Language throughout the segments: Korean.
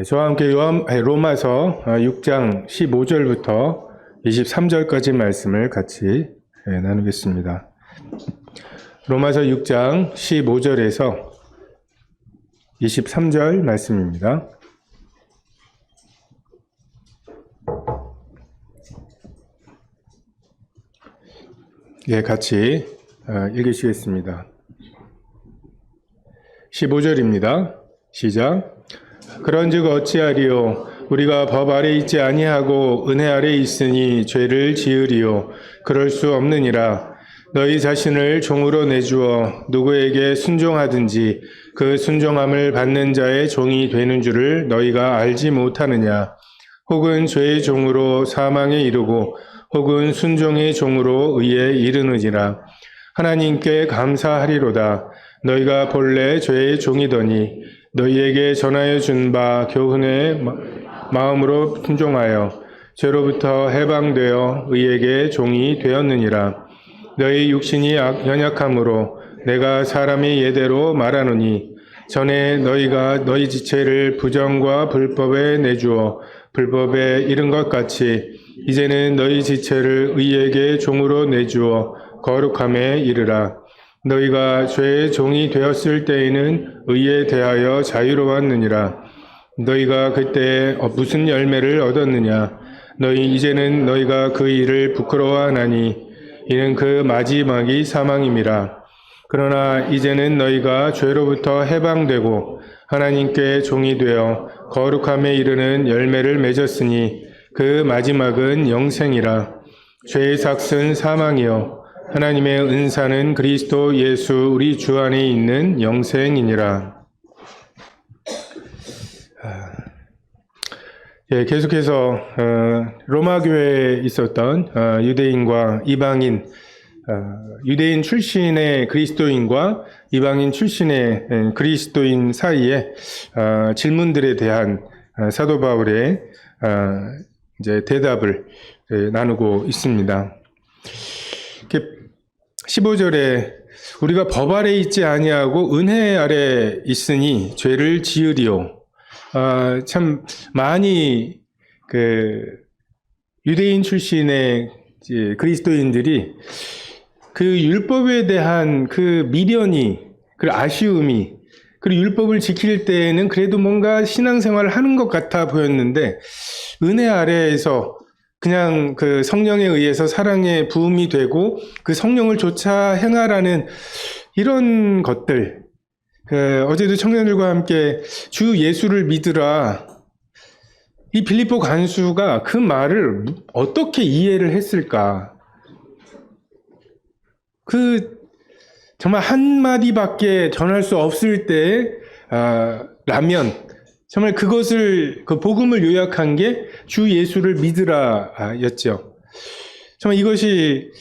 저와 함께 로마서 6장 15절부터 23절까지 말씀을 같이 나누겠습니다. 로마서 6장 15절에서 23절 말씀입니다. 같이 읽으시겠습니다. 15절입니다. 시작. 그런즉 어찌하리요? 우리가 법 아래 있지 아니하고 은혜 아래 있으니 죄를 지으리요? 그럴 수 없느니라. 너희 자신을 종으로 내주어 누구에게 순종하든지 그 순종함을 받는 자의 종이 되는 줄을 너희가 알지 못하느냐? 혹은 죄의 종으로 사망에 이르고 혹은 순종의 종으로 의에 이르느니라. 하나님께 감사하리로다. 너희가 본래 죄의 종이더니 너희에게 전하여 준 바 교훈의 마음으로 순종하여 죄로부터 해방되어 의에게 종이 되었느니라. 너희 육신이 연약함으로 내가 사람의 예대로 말하노니 전에 너희가 너희 지체를 부정과 불법에 내주어 불법에 이른 것 같이 이제는 너희 지체를 의에게 종으로 내주어 거룩함에 이르라. 너희가 죄의 종이 되었을 때에는 의에 대하여 자유로웠느니라. 너희가 그때 무슨 열매를 얻었느냐? 너희 이제는 너희가 그 일을 부끄러워하나니 이는 그 마지막이 사망임이라. 그러나 이제는 너희가 죄로부터 해방되고 하나님께 종이 되어 거룩함에 이르는 열매를 맺었으니 그 마지막은 영생이라. 죄의 삭은 사망이요 하나님의 은사는 그리스도 예수 우리 주 안에 있는 영생이니라. 계속해서 로마 교회에 있었던 유대인과 이방인, 유대인 출신의 그리스도인과 이방인 출신의 그리스도인 사이에 질문들에 대한 사도 바울의 이제 대답을 나누고 있습니다. 15절에 우리가 법 아래 있지 아니하고 은혜 아래 있으니 죄를 지으리요. 참 많이 유대인 출신의 그리스도인들이 그 율법에 대한 그 미련이, 그 아쉬움이, 그리고 율법을 지킬 때에는 그래도 뭔가 신앙생활을 하는 것 같아 보였는데 은혜 아래에서 그냥 그 성령에 의해서 사랑의 부음이 되고 그 성령을 쫓아 행하라는 이런 것들. 어제도 청년들과 함께 주 예수를 믿으라. 이 빌립보 간수가 그 말을 어떻게 이해를 했을까? 정말 한마디밖에 전할 수 없을 때, 라면. 정말 그 복음을 요약한 게 주 예수를 믿으라 였죠. 정말 이것이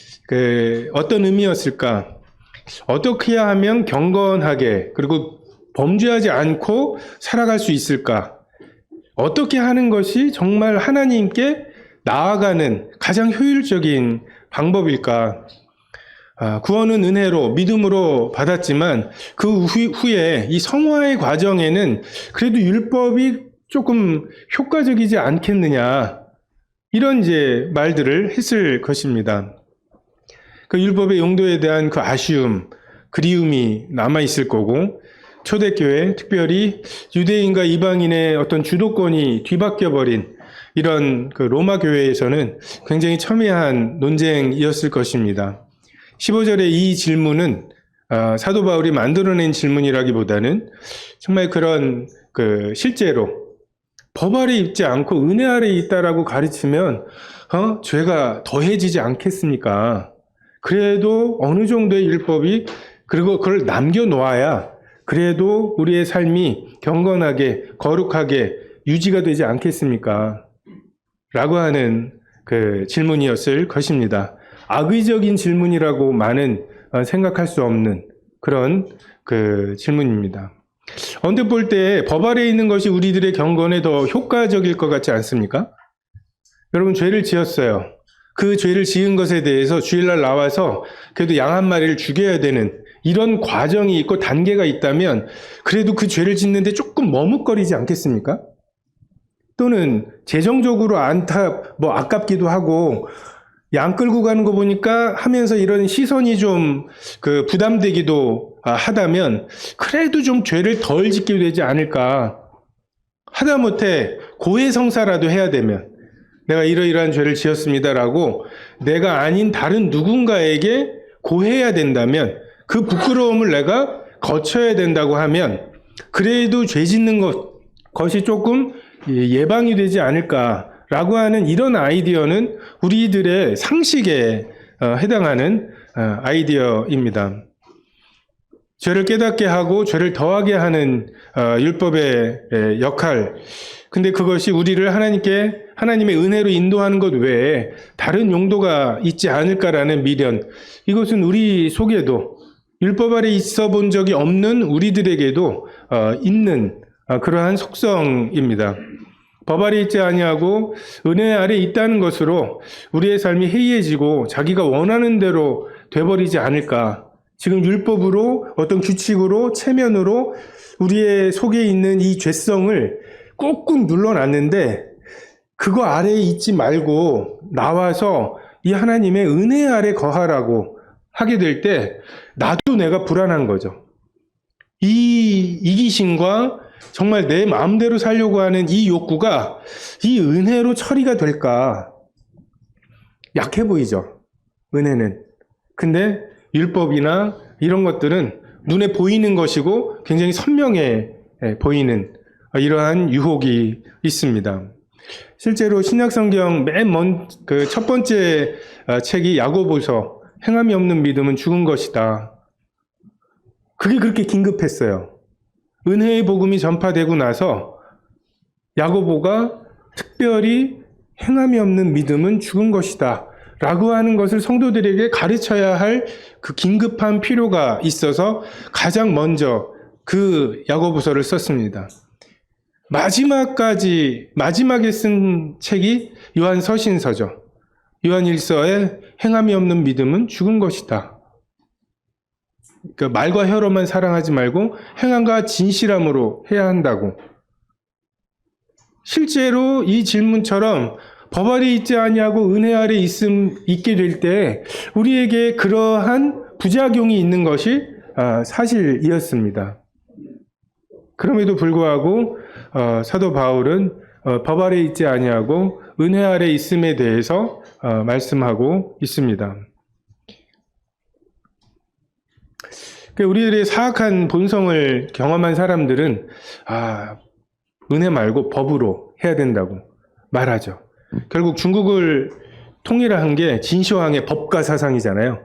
어떤 의미였을까? 어떻게 하면 경건하게 그리고 범죄하지 않고 살아갈 수 있을까? 어떻게 하는 것이 정말 하나님께 나아가는 가장 효율적인 방법일까? 구원은 은혜로 믿음으로 받았지만 그 후에 이 성화의 과정에는 그래도 율법이 조금 효과적이지 않겠느냐 이런 이제 말들을 했을 것입니다. 그 율법의 용도에 대한 그 아쉬움, 그리움이 남아 있을 거고 초대교회 특별히 유대인과 이방인의 어떤 주도권이 뒤바뀌어 버린 이런 그 로마 교회에서는 굉장히 첨예한 논쟁이었을 것입니다. 15절의 이 질문은 사도 바울이 만들어낸 질문이라기보다는 정말 그런 실제로 법 아래 있지 않고 은혜 아래 있다라고 가르치면 죄가 더해지지 않겠습니까? 그래도 어느 정도의 율법이 그리고 그걸 남겨놓아야 그래도 우리의 삶이 경건하게 거룩하게 유지가 되지 않겠습니까? 라고 하는 그 질문이었을 것입니다. 악의적인 질문이라고 많은 생각할 수 없는 그런 그 질문입니다. 언뜻 볼 때 법 아래 있는 것이 우리들의 경건에 더 효과적일 것 같지 않습니까? 여러분 죄를 지었어요. 그 죄를 지은 것에 대해서 주일날 나와서 그래도 양 한 마리를 죽여야 되는 이런 과정이 있고 단계가 있다면 그래도 그 죄를 짓는데 조금 머뭇거리지 않겠습니까? 또는 재정적으로 아깝기도 하고 양 끌고 가는 거 보니까 하면서 이런 시선이 좀 부담되기도 하다면 그래도 좀 죄를 덜 짓게 되지 않을까. 하다못해 고해성사라도 해야 되면 내가 이러이러한 죄를 지었습니다라고 내가 아닌 다른 누군가에게 고해야 된다면 그 부끄러움을 내가 거쳐야 된다고 하면 그래도 죄 짓는 것이 조금 예방이 되지 않을까라고 하는 이런 아이디어는 우리들의 상식에 해당하는 아이디어입니다. 죄를 깨닫게 하고 죄를 더하게 하는 율법의 역할. 근데 그것이 우리를 하나님의 은혜로 인도하는 것 외에 다른 용도가 있지 않을까라는 미련. 이것은 우리 속에도 율법 아래 있어 본 적이 없는 우리들에게도 있는 그러한 속성입니다. 법 아래 있지 아니하고 은혜 아래 있다는 것으로 우리의 삶이 해이해지고 자기가 원하는 대로 돼버리지 않을까. 지금 율법으로 어떤 규칙으로 체면으로 우리의 속에 있는 이 죄성을 꾹꾹 눌러놨는데 그거 아래에 있지 말고 나와서 이 하나님의 은혜 아래 거하라고 하게 될 때 나도 내가 불안한 거죠. 이 이기심과 정말 내 마음대로 살려고 하는 이 욕구가 이 은혜로 처리가 될까? 약해 보이죠. 은혜는. 근데 율법이나 이런 것들은 눈에 보이는 것이고 굉장히 선명해 보이는 이러한 유혹이 있습니다. 실제로 신약성경 첫 번째 책이 야고보서 행함이 없는 믿음은 죽은 것이다. 그게 그렇게 긴급했어요. 은혜의 복음이 전파되고 나서 야고보가 특별히 행함이 없는 믿음은 죽은 것이다 라고 하는 것을 성도들에게 가르쳐야 할 그 긴급한 필요가 있어서 가장 먼저 그 야고보서를 썼습니다. 마지막에 쓴 책이 요한서신서죠. 요한일서에 행함이 없는 믿음은 죽은 것이다. 그러니까 말과 혀로만 사랑하지 말고 행함과 진실함으로 해야 한다고. 실제로 이 질문처럼 법 아래 있지 아니하고 은혜 아래 있게 될 때 우리에게 그러한 부작용이 있는 것이 사실이었습니다. 그럼에도 불구하고 사도 바울은 법 아래 있지 아니하고 은혜 아래 있음에 대해서 말씀하고 있습니다. 우리들의 사악한 본성을 경험한 사람들은 은혜 말고 법으로 해야 된다고 말하죠. 결국 중국을 통일한 게 진시황의 법가 사상이잖아요.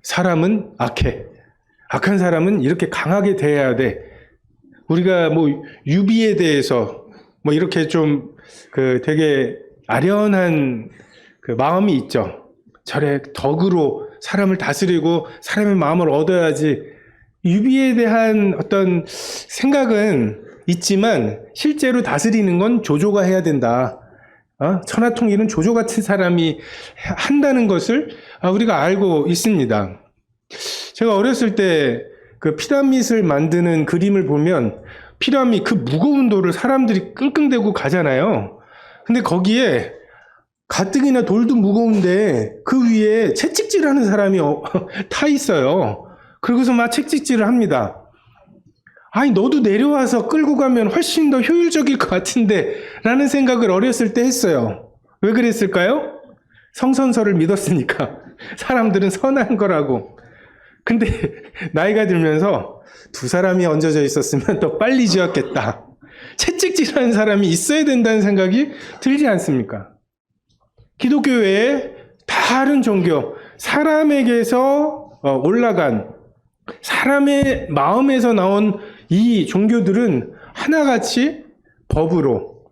사람은 악해. 악한 사람은 이렇게 강하게 대해야 돼. 우리가 유비에 대해서 이렇게 좀 되게 아련한 마음이 있죠. 저래 덕으로 사람을 다스리고 사람의 마음을 얻어야지. 유비에 대한 어떤 생각은 있지만 실제로 다스리는 건 조조가 해야 된다. 천하통일은 조조 같은 사람이 한다는 것을 우리가 알고 있습니다. 제가 어렸을 때 그 피라밋을 만드는 그림을 보면 피라밋 그 무거운 돌을 사람들이 끙끙대고 가잖아요. 근데 거기에 가뜩이나 돌도 무거운데 그 위에 채찍질하는 사람이 타 있어요. 그러고서 막 채찍질을 합니다. 아니 너도 내려와서 끌고 가면 훨씬 더 효율적일 것 같은데 라는 생각을 어렸을 때 했어요. 왜 그랬을까요? 성선설을 믿었으니까. 사람들은 선한 거라고. 근데 나이가 들면서 두 사람이 얹어져 있었으면 더 빨리 지었겠다. 채찍질하는 사람이 있어야 된다는 생각이 들지 않습니까? 기독교 외에 다른 종교, 사람에게서 올라간 사람의 마음에서 나온 이 종교들은 하나같이 법으로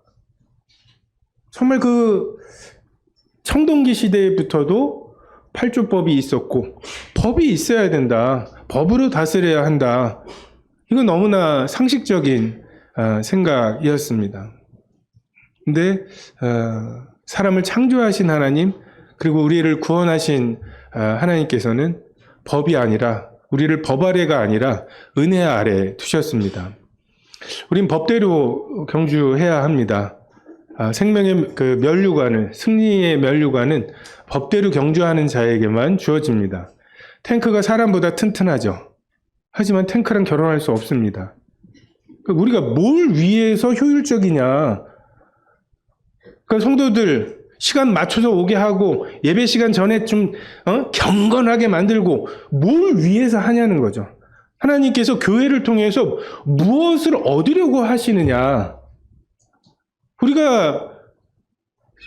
정말 청동기 시대부터도 팔조법이 있었고 법이 있어야 된다. 법으로 다스려야 한다. 이건 너무나 상식적인 생각이었습니다. 근데 사람을 창조하신 하나님 그리고 우리를 구원하신 하나님께서는 법이 아니라 우리를 법 아래가 아니라 은혜 아래 두셨습니다. 우린 법대로 경주해야 합니다. 생명의 그 면류관을, 승리의 면류관은 법대로 경주하는 자에게만 주어집니다. 탱크가 사람보다 튼튼하죠. 하지만 탱크랑 결혼할 수 없습니다. 우리가 뭘 위해서 효율적이냐. 그러니까 성도들 시간 맞춰서 오게 하고 예배 시간 전에 좀 경건하게 만들고 뭘 위해서 하냐는 거죠. 하나님께서 교회를 통해서 무엇을 얻으려고 하시느냐. 우리가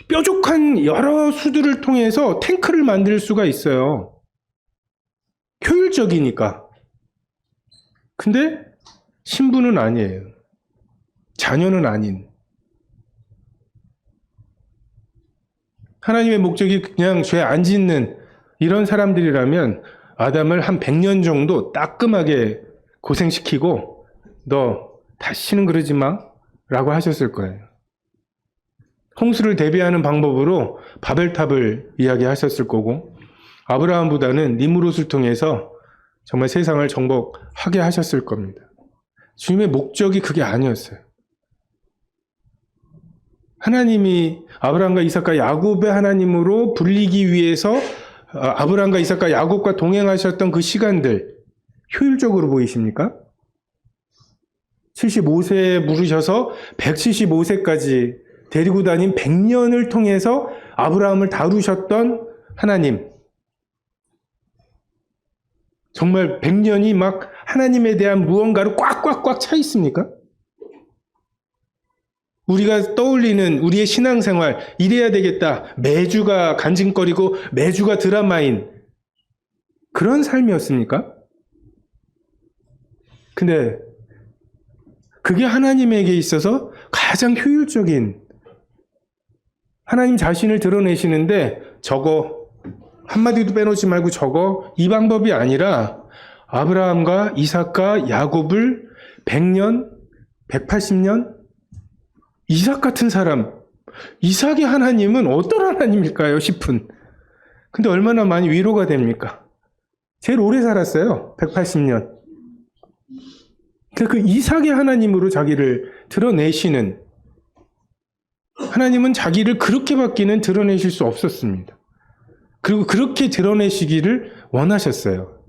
뾰족한 여러 수들을 통해서 탱크를 만들 수가 있어요. 효율적이니까. 근데 신부는 아니에요. 자녀는 아닌. 하나님의 목적이 그냥 죄 안 짓는 이런 사람들이라면 아담을 한 100년 정도 따끔하게 고생시키고 너 다시는 그러지 마 라고 하셨을 거예요. 홍수를 대비하는 방법으로 바벨탑을 이야기하셨을 거고 아브라함보다는 니므롯을 통해서 정말 세상을 정복하게 하셨을 겁니다. 주님의 목적이 그게 아니었어요. 하나님이 아브라함과 이삭과 야곱의 하나님으로 불리기 위해서 아브라함과 이삭과 야곱과 동행하셨던 그 시간들 효율적으로 보이십니까? 75세에 물으셔서 175세까지 데리고 다닌 100년을 통해서 아브라함을 다루셨던 하나님. 정말 100년이 막 하나님에 대한 무언가로 꽉꽉꽉 차 있습니까? 우리가 떠올리는 우리의 신앙생활, 이래야 되겠다. 매주가 간증거리고 매주가 드라마인 그런 삶이었습니까? 근데 그게 하나님에게 있어서 가장 효율적인 하나님 자신을 드러내시는데 저거 한마디도 빼놓지 말고 저거 이 방법이 아니라 아브라함과 이삭과 야곱을 100년, 180년 이삭 같은 사람, 이삭의 하나님은 어떤 하나님일까요? 싶은. 근데 얼마나 많이 위로가 됩니까? 제일 오래 살았어요. 180년. 그 이삭의 하나님으로 자기를 드러내시는 하나님은 자기를 그렇게밖에는 드러내실 수 없었습니다. 그리고 그렇게 드러내시기를 원하셨어요.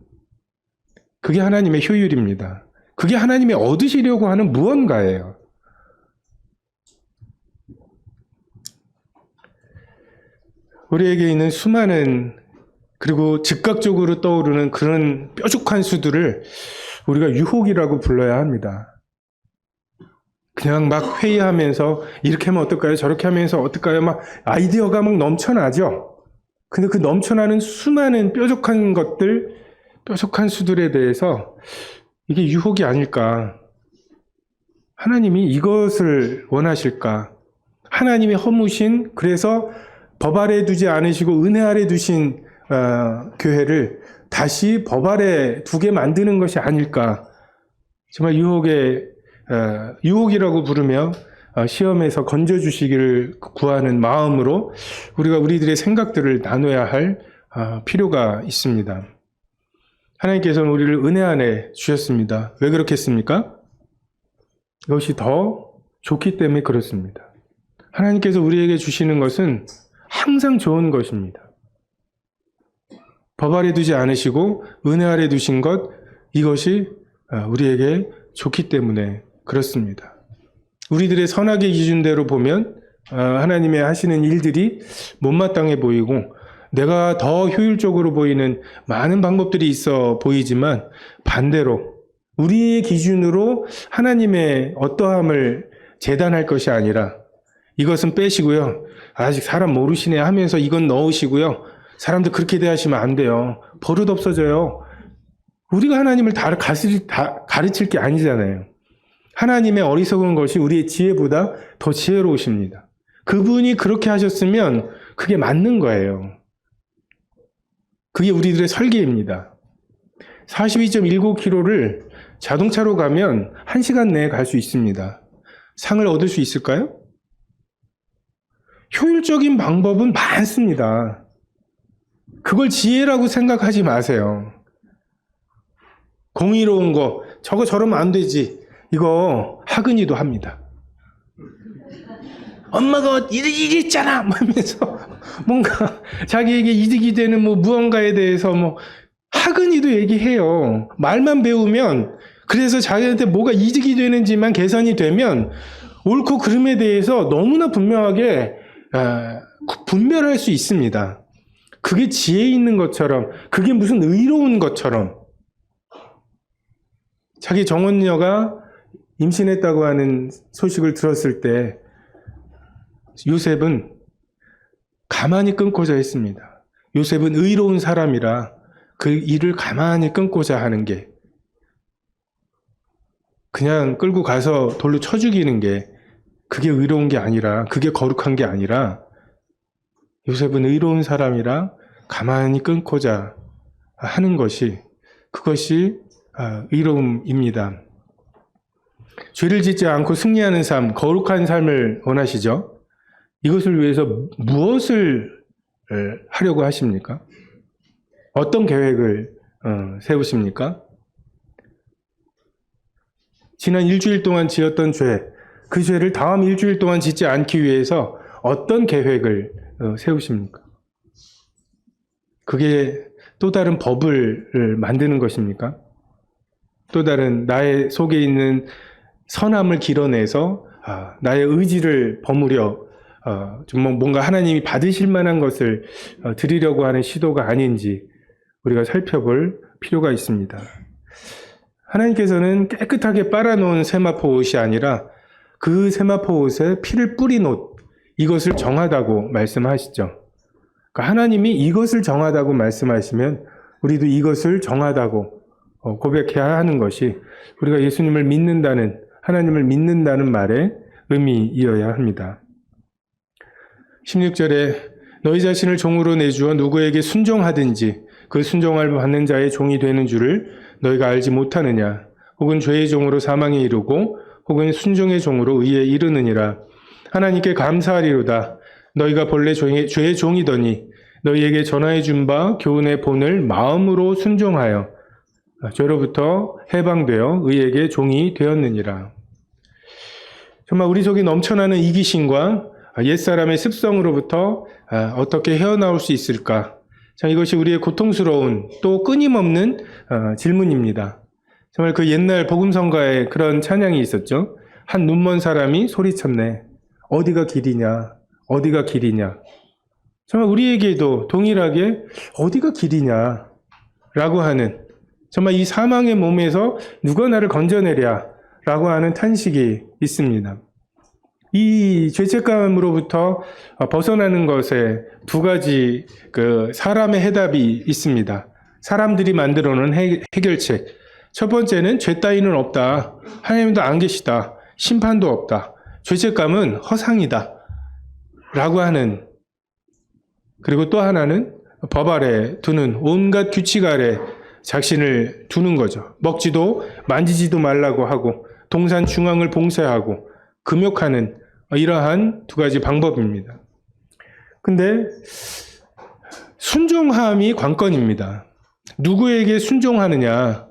그게 하나님의 효율입니다. 그게 하나님이 얻으시려고 하는 무언가예요. 우리에게 있는 수많은 그리고 즉각적으로 떠오르는 그런 뾰족한 수들을 우리가 유혹이라고 불러야 합니다. 그냥 막 회의하면서 이렇게 하면 어떨까요? 저렇게 하면서 어떨까요? 막 아이디어가 막 넘쳐나죠? 근데 그 넘쳐나는 수많은 뾰족한 것들, 뾰족한 수들에 대해서 이게 유혹이 아닐까? 하나님이 이것을 원하실까? 하나님이 허무신, 그래서 법 아래 두지 않으시고 은혜 아래 두신 교회를 다시 법 아래 두게 만드는 것이 아닐까? 정말 유혹이라고 부르며 시험에서 건져주시기를 구하는 마음으로 우리가 우리들의 생각들을 나눠야 할 필요가 있습니다. 하나님께서는 우리를 은혜 안에 주셨습니다. 왜 그렇겠습니까? 이것이 더 좋기 때문에 그렇습니다. 하나님께서 우리에게 주시는 것은 항상 좋은 것입니다. 법 아래 두지 않으시고 은혜 아래 두신 것, 이것이 우리에게 좋기 때문에 그렇습니다. 우리들의 선악의 기준대로 보면 하나님의 하시는 일들이 못마땅해 보이고 내가 더 효율적으로 보이는 많은 방법들이 있어 보이지만 반대로 우리의 기준으로 하나님의 어떠함을 재단할 것이 아니라 이것은 빼시고요. 아직 사람 모르시네 하면서 이건 넣으시고요. 사람들 그렇게 대하시면 안 돼요. 버릇 없어져요. 우리가 하나님을 다 가르칠 게 아니잖아요. 하나님의 어리석은 것이 우리의 지혜보다 더 지혜로우십니다. 그분이 그렇게 하셨으면 그게 맞는 거예요. 그게 우리들의 설계입니다. 42.19km를 자동차로 가면 1시간 내에 갈 수 있습니다. 상을 얻을 수 있을까요? 효율적인 방법은 많습니다. 그걸 지혜라고 생각하지 마세요. 공의로운 거, 저거 저러면 안 되지. 이거 하근이도 합니다. 엄마가 이랬잖아! 뭐 하면서 뭔가 자기에게 이득이 되는 뭐 무언가에 대해서 뭐 하근이도 얘기해요. 말만 배우면 그래서 자기한테 뭐가 이득이 되는지만 계산이 되면 옳고 그름에 대해서 너무나 분명하게 분별할 수 있습니다. 그게 지혜 있는 것처럼, 그게 무슨 의로운 것처럼. 자기 정원녀가 임신했다고 하는 소식을 들었을 때 요셉은 가만히 끊고자 했습니다. 요셉은 의로운 사람이라 그 일을 가만히 끊고자 하는 게, 그냥 끌고 가서 돌로 쳐 죽이는 게 그게 의로운 게 아니라, 그게 거룩한 게 아니라, 요셉은 의로운 사람이라 가만히 끊고자 하는 것이, 그것이 의로움입니다. 죄를 짓지 않고 승리하는 삶, 거룩한 삶을 원하시죠? 이것을 위해서 무엇을 하려고 하십니까? 어떤 계획을 세우십니까? 지난 일주일 동안 지었던 죄, 그 죄를 다음 일주일 동안 짓지 않기 위해서 어떤 계획을 세우십니까? 그게 또 다른 법을 만드는 것입니까? 또 다른 나의 속에 있는 선함을 길어내서 나의 의지를 버무려 좀 뭔가 하나님이 받으실 만한 것을 드리려고 하는 시도가 아닌지 우리가 살펴볼 필요가 있습니다. 하나님께서는 깨끗하게 빨아놓은 세마포 옷이 아니라 그 세마포 옷에 피를 뿌린 옷, 이것을 정하다고 말씀하시죠. 그러니까 하나님이 이것을 정하다고 말씀하시면 우리도 이것을 정하다고 고백해야 하는 것이 우리가 예수님을 믿는다는, 하나님을 믿는다는 말의 의미이어야 합니다. 16절에 너희 자신을 종으로 내주어 누구에게 순종하든지 그 순종을 받는 자의 종이 되는 줄을 너희가 알지 못하느냐? 혹은 죄의 종으로 사망에 이르고 혹은 순종의 종으로 의에 이르느니라. 하나님께 감사하리로다. 너희가 본래 죄의 종이더니 너희에게 전하여 준 바 교훈의 본을 마음으로 순종하여 죄로부터 해방되어 의에게 종이 되었느니라. 정말 우리 속에 넘쳐나는 이기심과 옛사람의 습성으로부터 어떻게 헤어나올 수 있을까? 참 이것이 우리의 고통스러운 또 끊임없는 질문입니다. 정말 그 옛날 복음성가에 그런 찬양이 있었죠. 한 눈먼 사람이 소리쳤네. 어디가 길이냐? 어디가 길이냐? 정말 우리에게도 동일하게 어디가 길이냐? 라고 하는, 정말 이 사망의 몸에서 누가 나를 건져내랴? 라고 하는 탄식이 있습니다. 이 죄책감으로부터 벗어나는 것에 두 가지 사람의 해답이 있습니다. 사람들이 만들어 놓은 해결책. 첫 번째는 죄 따위는 없다. 하나님도 안 계시다. 심판도 없다. 죄책감은 허상이다. 라고 하는, 그리고 또 하나는 법 아래 두는, 온갖 규칙 아래 자신을 두는 거죠. 먹지도 만지지도 말라고 하고 동산 중앙을 봉쇄하고 금욕하는 이러한 두 가지 방법입니다. 근데 순종함이 관건입니다. 누구에게 순종하느냐,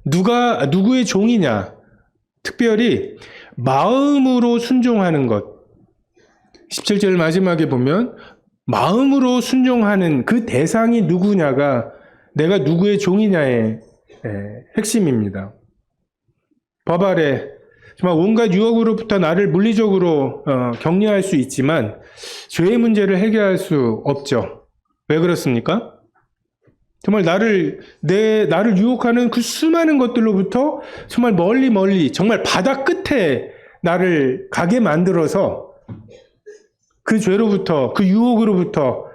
누구의 종이냐, 특별히 마음으로 순종하는 것. 17절 마지막에 보면 마음으로 순종하는 그 대상이 누구냐가 내가 누구의 종이냐의 핵심입니다. 법 아래 정말 온갖 유혹으로부터 나를 물리적으로 격려할 수 있지만 죄의 문제를 해결할 수 없죠. 왜 그렇습니까? 정말 나를 유혹하는 그 수많은 것들로부터 정말 멀리 정말 바다 끝에 나를 가게 만들어서 그 죄로부터, 그 유혹으로부터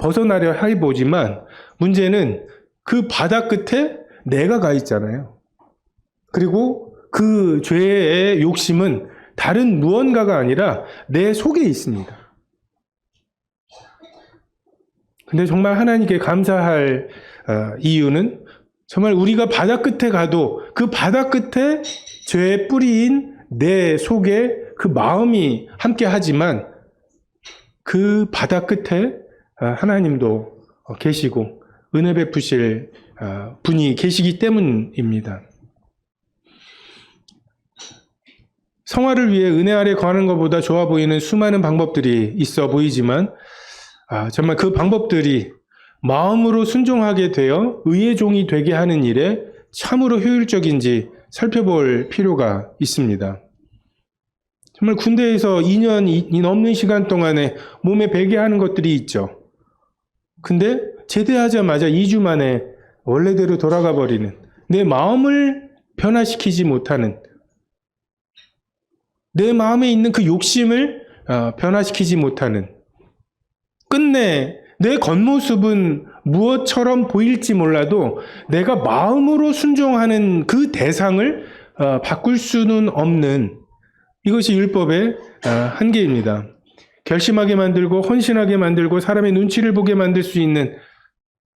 벗어나려 해보지만 문제는 그 바다 끝에 내가 가 있잖아요. 그리고 그 죄의 욕심은 다른 무언가가 아니라 내 속에 있습니다. 근데 정말 하나님께 감사할 이유는 정말 우리가 바다 끝에 가도 그 바다 끝에 죄의 뿌리인 내 속에 그 마음이 함께 하지만 그 바다 끝에 하나님도 계시고 은혜 베푸실 분이 계시기 때문입니다. 성화를 위해 은혜 아래 거하는 것보다 좋아 보이는 수많은 방법들이 있어 보이지만 정말 그 방법들이 마음으로 순종하게 되어 의의 종이 되게 하는 일에 참으로 효율적인지 살펴볼 필요가 있습니다. 정말 군대에서 2년이 넘는 시간 동안에 몸에 배게 하는 것들이 있죠. 근데 제대하자마자 2주 만에 원래대로 돌아가 버리는, 내 마음을 변화시키지 못하는, 내 마음에 있는 그 욕심을 변화시키지 못하는, 끝내 내 겉모습은 무엇처럼 보일지 몰라도 내가 마음으로 순종하는 그 대상을 바꿀 수는 없는, 이것이 율법의 한계입니다. 결심하게 만들고 헌신하게 만들고 사람의 눈치를 보게 만들 수 있는,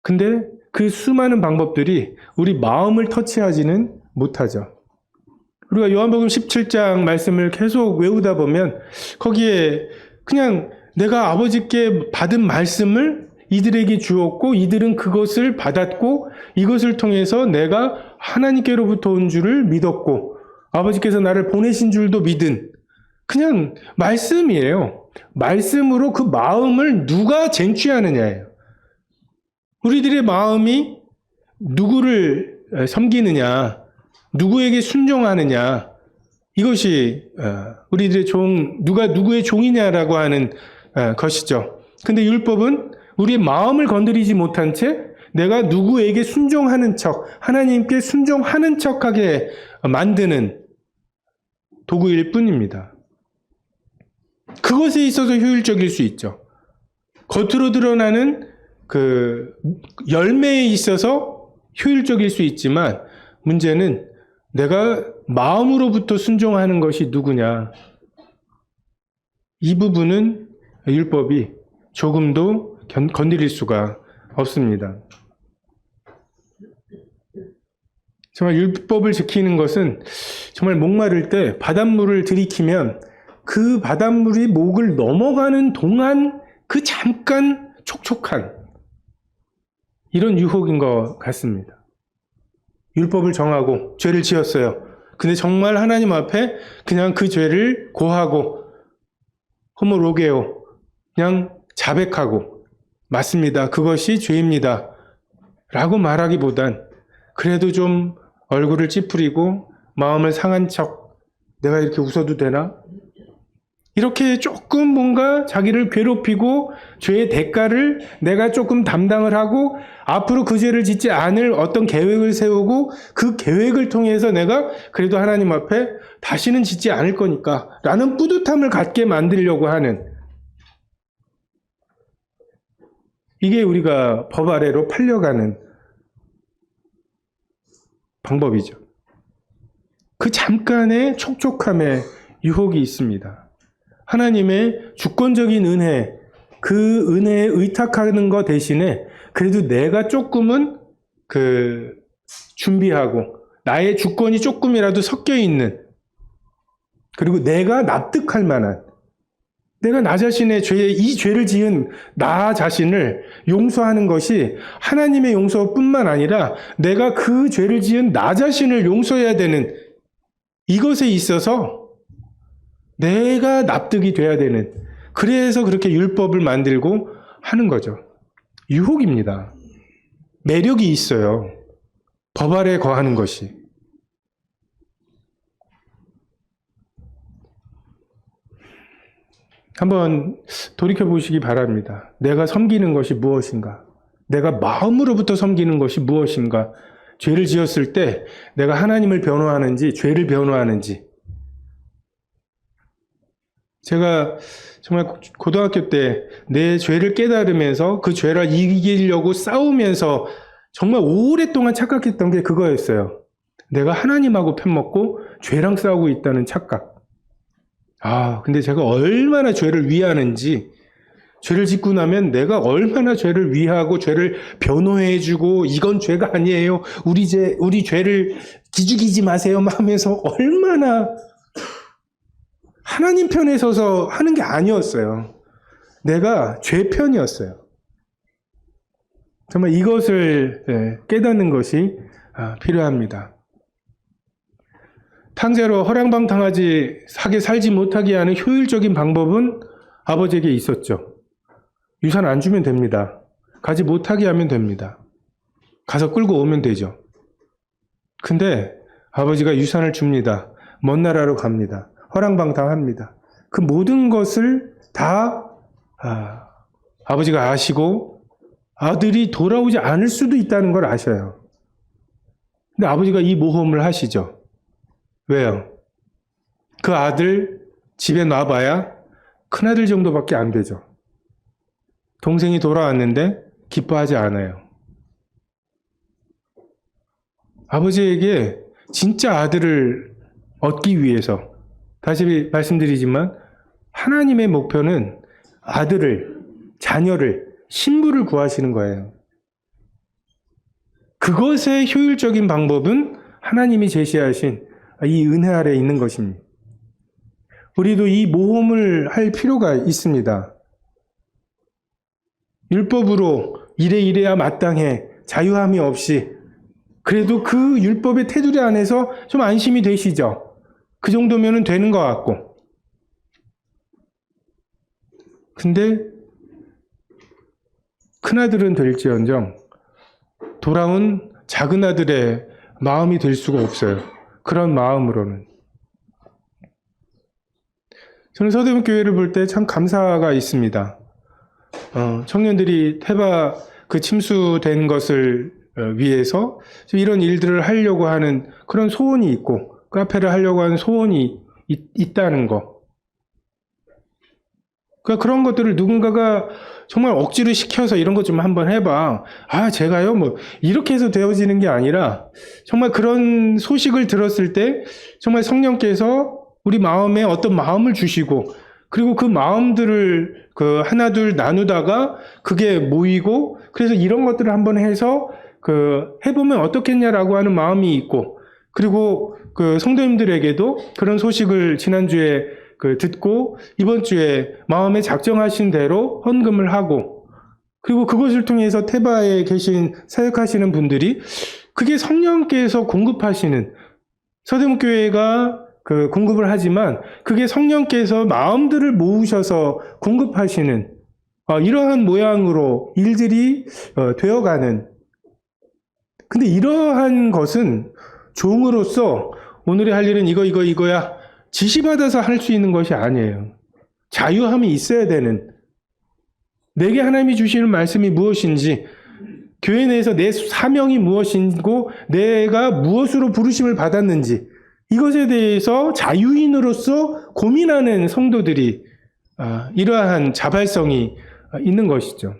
근데 그 수많은 방법들이 우리 마음을 터치하지는 못하죠. 우리가 요한복음 17장 말씀을 계속 외우다 보면 거기에 그냥 내가 아버지께 받은 말씀을 이들에게 주었고 이들은 그것을 받았고 이것을 통해서 내가 하나님께로부터 온 줄을 믿었고 아버지께서 나를 보내신 줄도 믿은, 그냥 말씀이에요. 말씀으로 그 마음을 누가 쟁취하느냐예요. 우리들의 마음이 누구를 섬기느냐, 누구에게 순종하느냐, 이것이 우리들의 누가 누구의 종이냐라고 하는 것이죠. 근데 율법은 우리의 마음을 건드리지 못한 채 내가 누구에게 순종하는 척, 하나님께 순종하는 척하게 만드는 도구일 뿐입니다. 그것에 있어서 효율적일 수 있죠. 겉으로 드러나는 그 열매에 있어서 효율적일 수 있지만 문제는 내가 마음으로부터 순종하는 것이 누구냐. 이 부분은 율법이 조금도 건드릴 수가 없습니다. 정말 율법을 지키는 것은 정말 목마를 때 바닷물을 들이키면 그 바닷물이 목을 넘어가는 동안 그 잠깐 촉촉한 이런 유혹인 것 같습니다. 율법을 정하고 죄를 지었어요. 근데 정말 하나님 앞에 그냥 그 죄를 고하고 호모로게오, 그냥 자백하고 맞습니다. 그것이 죄입니다. 라고 말하기보단 그래도 좀 얼굴을 찌푸리고 마음을 상한 척, 내가 이렇게 웃어도 되나? 이렇게 조금 뭔가 자기를 괴롭히고 죄의 대가를 내가 조금 담당을 하고 앞으로 그 죄를 짓지 않을 어떤 계획을 세우고 그 계획을 통해서 내가 그래도 하나님 앞에 다시는 짓지 않을 거니까 라는 뿌듯함을 갖게 만들려고 하는, 이게 우리가 법 아래로 팔려가는 방법이죠. 그 잠깐의 촉촉함에 유혹이 있습니다. 하나님의 주권적인 은혜, 그 은혜에 의탁하는 것 대신에 그래도 내가 조금은 준비하고 나의 주권이 조금이라도 섞여 있는, 그리고 내가 납득할 만한, 내가 나 자신의 이 죄를 지은 나 자신을 용서하는 것이 하나님의 용서뿐만 아니라 내가 그 죄를 지은 나 자신을 용서해야 되는, 이것에 있어서 내가 납득이 돼야 되는, 그래서 그렇게 율법을 만들고 하는 거죠. 유혹입니다. 매력이 있어요. 법 아래 거하는 것이. 한번 돌이켜 보시기 바랍니다. 내가 섬기는 것이 무엇인가? 내가 마음으로부터 섬기는 것이 무엇인가? 죄를 지었을 때 내가 하나님을 변호하는지 죄를 변호하는지. 제가 정말 고등학교 때 내 죄를 깨달으면서 그 죄를 이기려고 싸우면서 정말 오랫동안 착각했던 게 그거였어요. 내가 하나님하고 편먹고 죄랑 싸우고 있다는 착각. 근데 제가 얼마나 죄를 위하는지, 죄를 짓고 나면 내가 얼마나 죄를 위하고 죄를 변호해주고 이건 죄가 아니에요. 우리 죄를 기죽이지 마세요 하면서 얼마나 하나님 편에 서서 하는 게 아니었어요. 내가 죄 편이었어요. 정말 이것을 깨닫는 것이 필요합니다. 탕자로 허랑방탕하게 살지 못하게 하는 효율적인 방법은 아버지에게 있었죠. 유산 안 주면 됩니다. 가지 못하게 하면 됩니다. 가서 끌고 오면 되죠. 근데 아버지가 유산을 줍니다. 먼 나라로 갑니다. 허랑방탕합니다. 그 모든 것을 다 아버지가 아시고 아들이 돌아오지 않을 수도 있다는 걸 아셔요. 근데 아버지가 이 모험을 하시죠. 왜요? 그 아들 집에 놔봐야 큰아들 정도밖에 안 되죠. 동생이 돌아왔는데 기뻐하지 않아요. 아버지에게 진짜 아들을 얻기 위해서, 다시 말씀드리지만 하나님의 목표는 아들을, 자녀를, 신부를 구하시는 거예요. 그것의 효율적인 방법은 하나님이 제시하신 이 은혜 아래에 있는 것입니다. 우리도 이 모험을 할 필요가 있습니다. 율법으로 이래야 마땅해, 자유함이 없이, 그래도 그 율법의 테두리 안에서 좀 안심이 되시죠? 그 정도면 되는 것 같고. 근데 큰아들은 될지언정 돌아온 작은아들의 마음이 될 수가 없어요. 그런 마음으로는. 저는 서대문 교회를 볼 때 참 감사가 있습니다. 청년들이 태바 그 침수된 것을 위해서 이런 일들을 하려고 하는 그런 소원이 있고, 카페를 하려고 하는 소원이 있다는 거. 그러니까 그런 것들을 누군가가 정말 억지로 시켜서 이런 것 좀 한번 해봐. 제가요? 이렇게 해서 되어지는 게 아니라, 정말 그런 소식을 들었을 때, 정말 성령께서 우리 마음에 어떤 마음을 주시고, 그리고 그 마음들을 하나둘 나누다가 그게 모이고, 그래서 이런 것들을 한번 해서 해보면 어떻겠냐라고 하는 마음이 있고, 그리고 성도님들에게도 그런 소식을 지난주에 듣고 이번 주에 마음에 작정하신 대로 헌금을 하고, 그리고 그것을 통해서 태바에 계신 사역하시는 분들이 그게 성령께서 공급하시는, 서대문교회가 공급을 하지만 그게 성령께서 마음들을 모으셔서 공급하시는 이러한 모양으로 일들이 되어가는. 근데 이러한 것은 종으로서 오늘의 할 일은 이거야 지시받아서 할 수 있는 것이 아니에요. 자유함이 있어야 되는, 내게 하나님이 주시는 말씀이 무엇인지, 교회 내에서 내 사명이 무엇이고 내가 무엇으로 부르심을 받았는지, 이것에 대해서 자유인으로서 고민하는 성도들이 이러한 자발성이 있는 것이죠.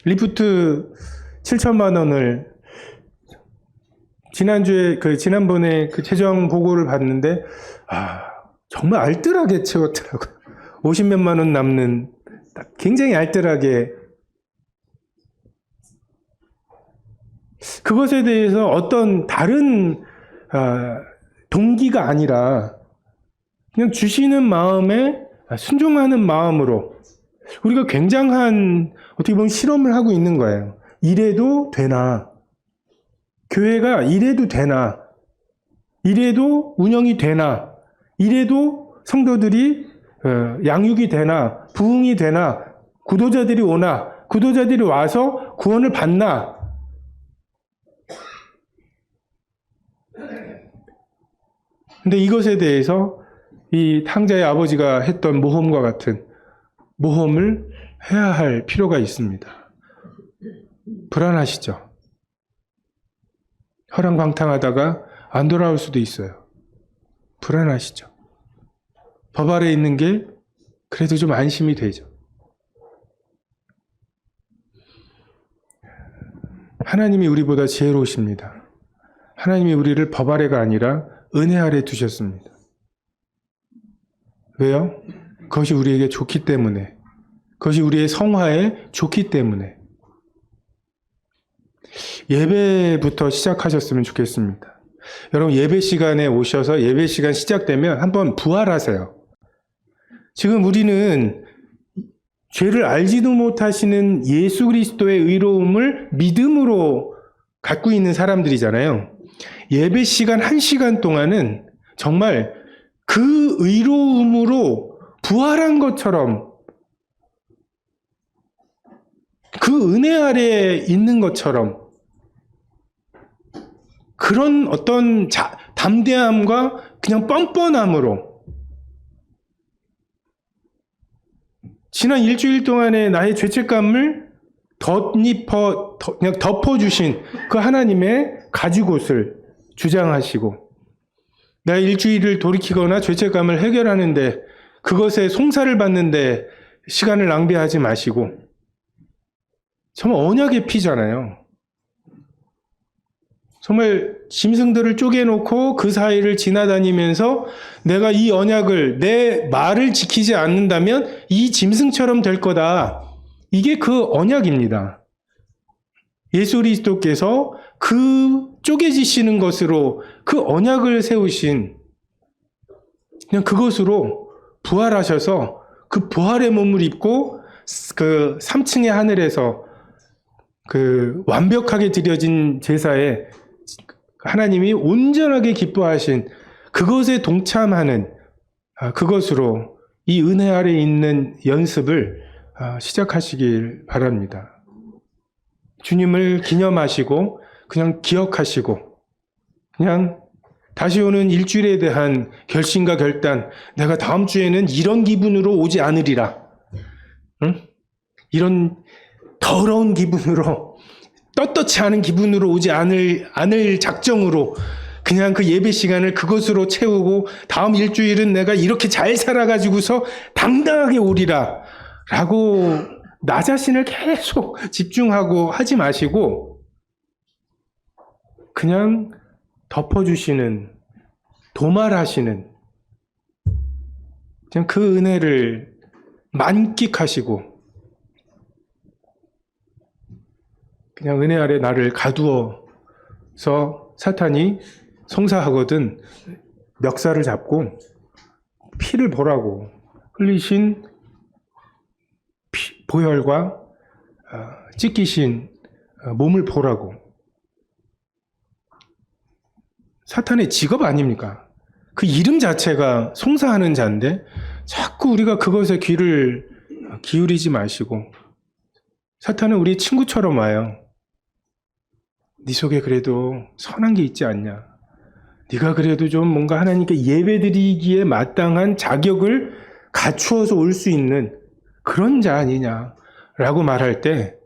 리프트 7천만 원을 지난번에 재정 보고를 봤는데, 정말 알뜰하게 채웠더라고요. 50몇만 원 남는, 굉장히 알뜰하게. 그것에 대해서 어떤 다른 동기가 아니라 그냥 주시는 마음에 순종하는 마음으로 우리가 굉장한, 어떻게 보면 실험을 하고 있는 거예요. 이래도 되나? 교회가 이래도 되나? 이래도 운영이 되나? 이래도 성도들이 양육이 되나? 부흥이 되나? 구도자들이 오나? 구도자들이 와서 구원을 받나? 근데 이것에 대해서 이 탕자의 아버지가 했던 모험과 같은 모험을 해야 할 필요가 있습니다. 불안하시죠? 허랑방탕하다가 안 돌아올 수도 있어요. 불안하시죠? 법 아래 있는 게 그래도 좀 안심이 되죠. 하나님이 우리보다 지혜로우십니다. 하나님이 우리를 법 아래가 아니라 은혜 아래 두셨습니다. 왜요? 그것이 우리에게 좋기 때문에, 그것이 우리의 성화에 좋기 때문에. 예배부터 시작하셨으면 좋겠습니다. 여러분, 예배 시간에 오셔서 예배 시간 시작되면 한번 부활하세요. 지금 우리는 죄를 알지도 못하시는 예수 그리스도의 의로움을 믿음으로 갖고 있는 사람들이잖아요. 예배 시간 1시간 동안은 정말 그 의로움으로 부활한 것처럼 그 은혜 아래에 있는 것처럼 그런 어떤 담대함과 그냥 뻔뻔함으로 지난 일주일 동안의 나의 죄책감을 그냥 덮어주신 그 하나님의 가죽옷을 주장하시고 나의 일주일을 돌이키거나 죄책감을 해결하는데 그것에 송사를 받는데 시간을 낭비하지 마시고 정말 언약의 피잖아요. 정말 짐승들을 쪼개놓고 그 사이를 지나다니면서 내가 이 언약을 내 말을 지키지 않는다면 이 짐승처럼 될 거다. 이게 그 언약입니다. 예수 그리스도께서 그 쪼개지시는 것으로 그 언약을 세우신 그냥 그것으로 부활하셔서 그 부활의 몸을 입고 그 3층의 하늘에서 그 완벽하게 드려진 제사에 하나님이 온전하게 기뻐하신 그것에 동참하는 그것으로 이 은혜 아래 있는 연습을 시작하시길 바랍니다. 주님을 기념하시고 그냥 기억하시고 그냥 다시 오는 일주일에 대한 결심과 결단, 내가 다음 주에는 이런 기분으로 오지 않으리라. 응? 이런 더러운 기분으로 떳떳지 않은 기분으로 오지 않을 작정으로 그냥 그 예배 시간을 그것으로 채우고 다음 일주일은 내가 이렇게 잘 살아가지고서 당당하게 오리라 라고 나 자신을 계속 집중하고 하지 마시고 그냥 덮어주시는 도말하시는 그냥 그 은혜를 만끽하시고 그냥 은혜 아래 나를 가두어서 사탄이 송사하거든 멱살을 잡고 피를 보라고 흘리신 보혈과 찢기신 몸을 보라고. 사탄의 직업 아닙니까? 그 이름 자체가 송사하는 자인데 자꾸 우리가 그것에 귀를 기울이지 마시고 사탄은 우리 친구처럼 와요. 네 속에 그래도 선한 게 있지 않냐? 네가 그래도 좀 뭔가 하나님께 예배드리기에 마땅한 자격을 갖추어서 올 수 있는 그런 자 아니냐라고 말할 때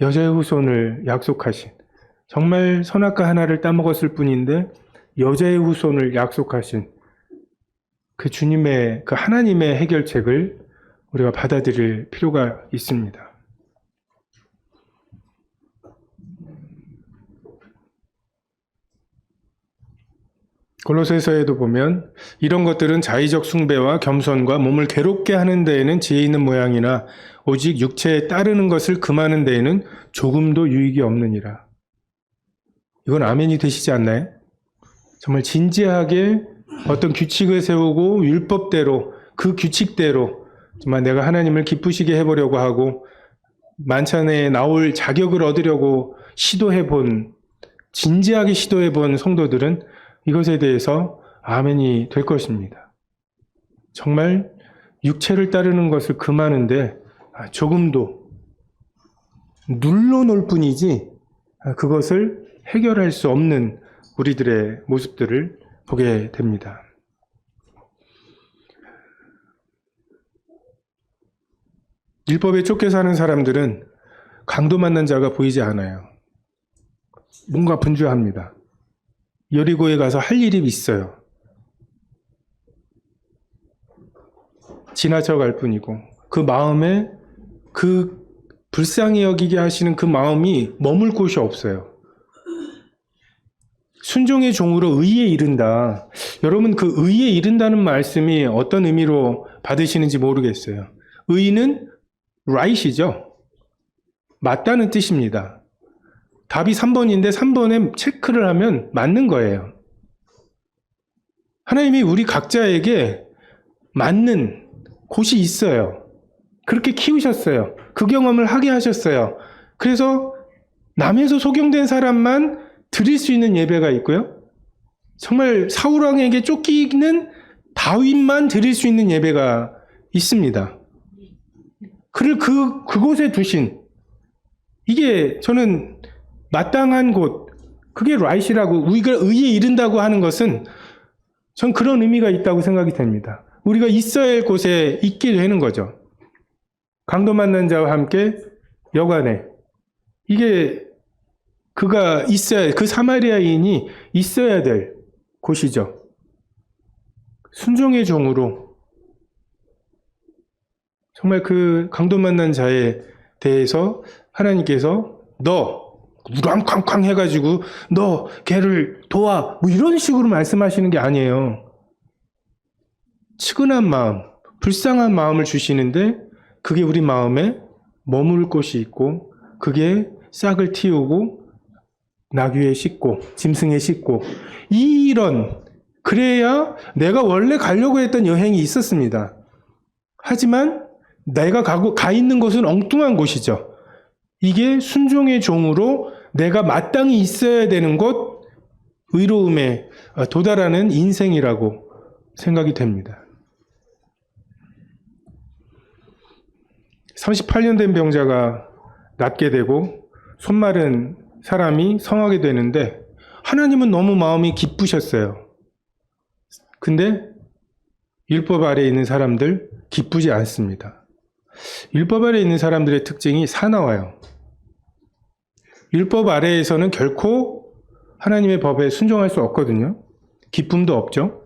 여자의 후손을 약속하신 정말 선악과 하나를 따먹었을 뿐인데 여자의 후손을 약속하신 그 주님의 그 하나님의 해결책을 우리가 받아들일 필요가 있습니다. 골로새서에도 보면 이런 것들은 자의적 숭배와 겸손과 몸을 괴롭게 하는 데에는 지혜 있는 모양이나 오직 육체에 따르는 것을 금하는 데에는 조금도 유익이 없느니라. 이건 아멘이 되시지 않나요? 정말 진지하게 어떤 규칙을 세우고 율법대로 그 규칙대로 정말 내가 하나님을 기쁘시게 해보려고 하고 만찬에 나올 자격을 얻으려고 진지하게 시도해본 성도들은 이것에 대해서 아멘이 될 것입니다. 정말 육체를 따르는 것을 금하는데 조금도 눌러놓을 뿐이지 그것을 해결할 수 없는 우리들의 모습들을 보게 됩니다. 율법에 쫓겨 사는 사람들은 강도 만난 자가 보이지 않아요. 뭔가 분주합니다. 여리고에 가서 할 일이 있어요. 지나쳐 갈 뿐이고 그 마음에 그 불쌍히 여기게 하시는 그 마음이 머물 곳이 없어요. 순종의 종으로 의에 이른다. 여러분 그 의에 이른다는 말씀이 어떤 의미로 받으시는지 모르겠어요. 의는 right이죠. 맞다는 뜻입니다. 답이 3번인데 3번에 체크를 하면 맞는 거예요. 하나님이 우리 각자에게 맞는 곳이 있어요. 그렇게 키우셨어요. 그 경험을 하게 하셨어요. 그래서 남에서 소경된 사람만 드릴 수 있는 예배가 있고요. 정말 사울왕에게 쫓기는 다윗만 드릴 수 있는 예배가 있습니다. 그를 그곳에 두신, 이게 저는 마땅한 곳, 그게 라이시라고, 우리가 의에 이른다고 하는 것은 전 그런 의미가 있다고 생각이 됩니다. 우리가 있어야 할 곳에 있게 되는 거죠. 강도 만난 자와 함께 여관에, 이게 그가 있어야, 그 사마리아인이 있어야 될 곳이죠. 순종의 종으로 정말 그 강도 만난 자에 대해서 하나님께서 너 우랑쾅쾅 해가지고 너 걔를 도와, 뭐 이런 식으로 말씀하시는 게 아니에요. 측은한 마음, 불쌍한 마음을 주시는데 그게 우리 마음에 머물 곳이 있고, 그게 싹을 틔우고 나귀에 싣고 짐승에 싣고, 이런, 그래야 내가 원래 가려고 했던 여행이 있었습니다. 하지만 내가 가 있는 곳은 엉뚱한 곳이죠. 이게 순종의 종으로 내가 마땅히 있어야 되는 곳, 의로움에 도달하는 인생이라고 생각이 됩니다. 38년 된 병자가 낫게 되고 손마른 사람이 성하게 되는데 하나님은 너무 마음이 기쁘셨어요. 근데 율법 아래에 있는 사람들 기쁘지 않습니다. 율법 아래에 있는 사람들의 특징이 사나워요. 율법 아래에서는 결코 하나님의 법에 순종할 수 없거든요. 기쁨도 없죠.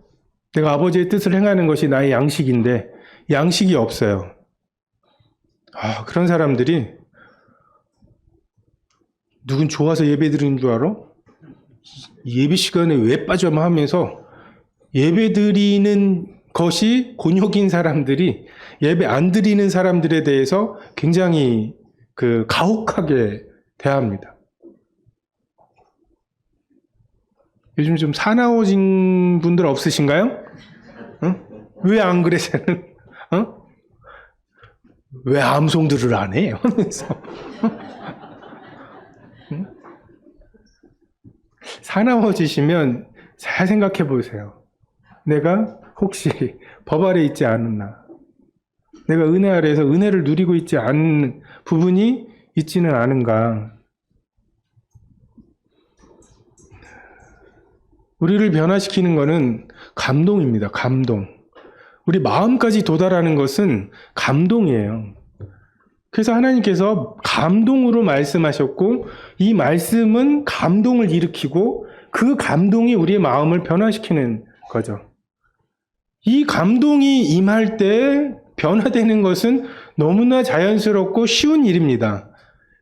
내가 아버지의 뜻을 행하는 것이 나의 양식인데 양식이 없어요. 그런 사람들이 누군 좋아서 예배 드리는 줄 알아? 예배 시간에 왜 빠져만 하면서 예배 드리는 것이 곤욕인 사람들이 예배 안 드리는 사람들에 대해서 굉장히 가혹하게 대합니다. 요즘 좀 사나워진 분들 없으신가요? 왜 안 그래, 쟤는? 왜 암송들을 안 해? 하면서. 사나워지시면 잘 생각해 보세요. 내가 혹시 법 아래 있지 않았나? 내가 은혜 아래에서 은혜를 누리고 있지 않은 부분이 있지는 않은가? 우리를 변화시키는 것은 감동입니다. 감동. 우리 마음까지 도달하는 것은 감동이에요. 그래서 하나님께서 감동으로 말씀하셨고, 이 말씀은 감동을 일으키고 그 감동이 우리의 마음을 변화시키는 거죠. 이 감동이 임할 때 변화되는 것은 너무나 자연스럽고 쉬운 일입니다.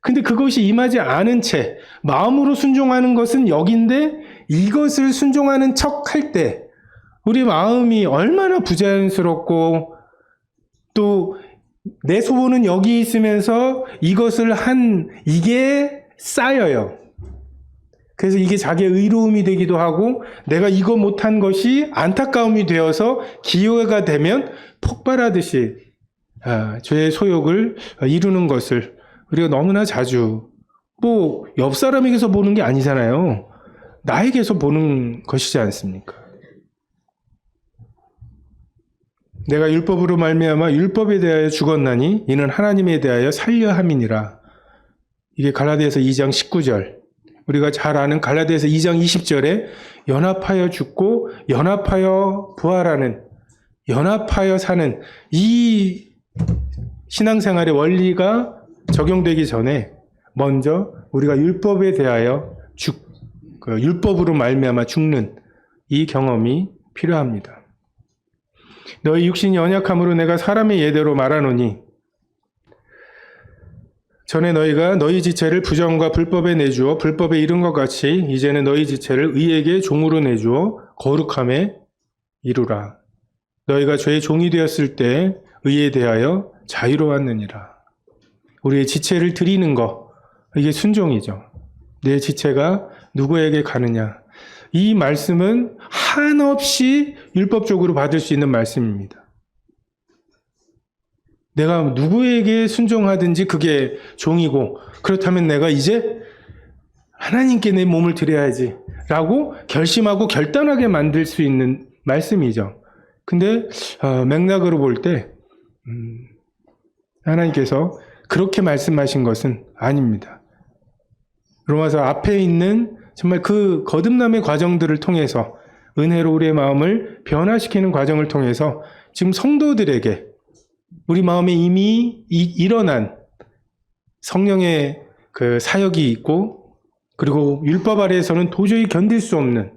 근데 그것이 임하지 않은 채 마음으로 순종하는 것은 여긴데, 이것을 순종하는 척 할 때 우리 마음이 얼마나 부자연스럽고, 또 내 소원은 여기 있으면서 이것을 이게 쌓여요. 그래서 이게 자기의 의로움이 되기도 하고, 내가 이거 못한 것이 안타까움이 되어서 기회가 되면 폭발하듯이 죄의 소욕을 이루는 것을 우리가 너무나 자주, 옆 사람에게서 보는 게 아니잖아요. 나에게서 보는 것이지 않습니까? 내가 율법으로 말미암아 율법에 대하여 죽었나니 이는 하나님에 대하여 살려 함이니라. 이게 갈라디아서 2장 19절. 우리가 잘 아는 갈라디아서 2장 20절에 연합하여 죽고 연합하여 부활하는, 연합하여 사는 이 신앙생활의 원리가 적용되기 전에 먼저 우리가 율법에 대하여 율법으로 말미암아 죽는 이 경험이 필요합니다. 너희 육신이 연약함으로 내가 사람의 예대로 말하노니, 전에 너희가 너희 지체를 부정과 불법에 내주어 불법에 이른 것 같이 이제는 너희 지체를 의에게 종으로 내주어 거룩함에 이루라. 너희가 죄의 종이 되었을 때 의에 대하여 자유로웠느니라. 우리의 지체를 드리는 것, 이게 순종이죠. 내 지체가 누구에게 가느냐. 이 말씀은 한없이 율법적으로 받을 수 있는 말씀입니다. 내가 누구에게 순종하든지 그게 종이고, 그렇다면 내가 이제 하나님께 내 몸을 드려야지 라고 결심하고 결단하게 만들 수 있는 말씀이죠. 근데 맥락으로 볼 때 하나님께서 그렇게 말씀하신 것은 아닙니다. 로마서 앞에 있는 정말 그 거듭남의 과정들을 통해서 은혜로 우리의 마음을 변화시키는 과정을 통해서 지금 성도들에게 우리 마음에 이미 일어난 성령의 그 사역이 있고 그리고 율법 아래에서는 도저히 견딜 수 없는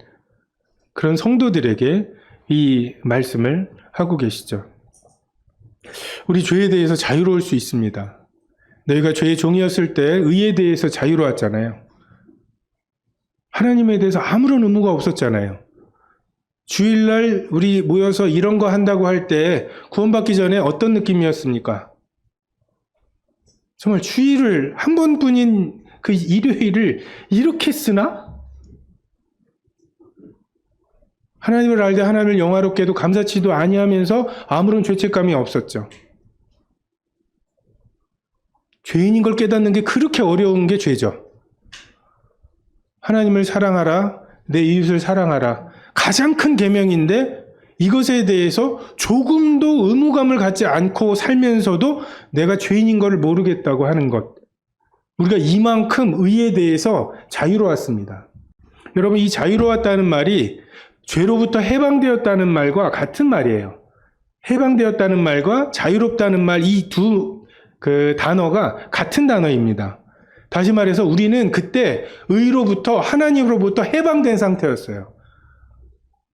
그런 성도들에게 이 말씀을 하고 계시죠. 우리 죄에 대해서 자유로울 수 있습니다. 너희가 죄의 종이었을 때 의에 대해서 자유로웠잖아요. 하나님에 대해서 아무런 의무가 없었잖아요. 주일날 우리 모여서 이런 거 한다고 할 때 구원받기 전에 어떤 느낌이었습니까? 정말 주일을 한 번뿐인 그 일요일을 이렇게 쓰나? 하나님을 알되 하나님을 영화롭게도 감사치도 아니하면서 아무런 죄책감이 없었죠. 죄인인 걸 깨닫는 게 그렇게 어려운 게 죄죠. 하나님을 사랑하라, 내 이웃을 사랑하라. 가장 큰 계명인데 이것에 대해서 조금도 의무감을 갖지 않고 살면서도 내가 죄인인 것을 모르겠다고 하는 것. 우리가 이만큼 의에 대해서 자유로웠습니다. 여러분, 이 자유로웠다는 말이 죄로부터 해방되었다는 말과 같은 말이에요. 해방되었다는 말과 자유롭다는 말, 이 두 단어가 같은 단어입니다. 다시 말해서 우리는 그때 의로부터 하나님으로부터 해방된 상태였어요.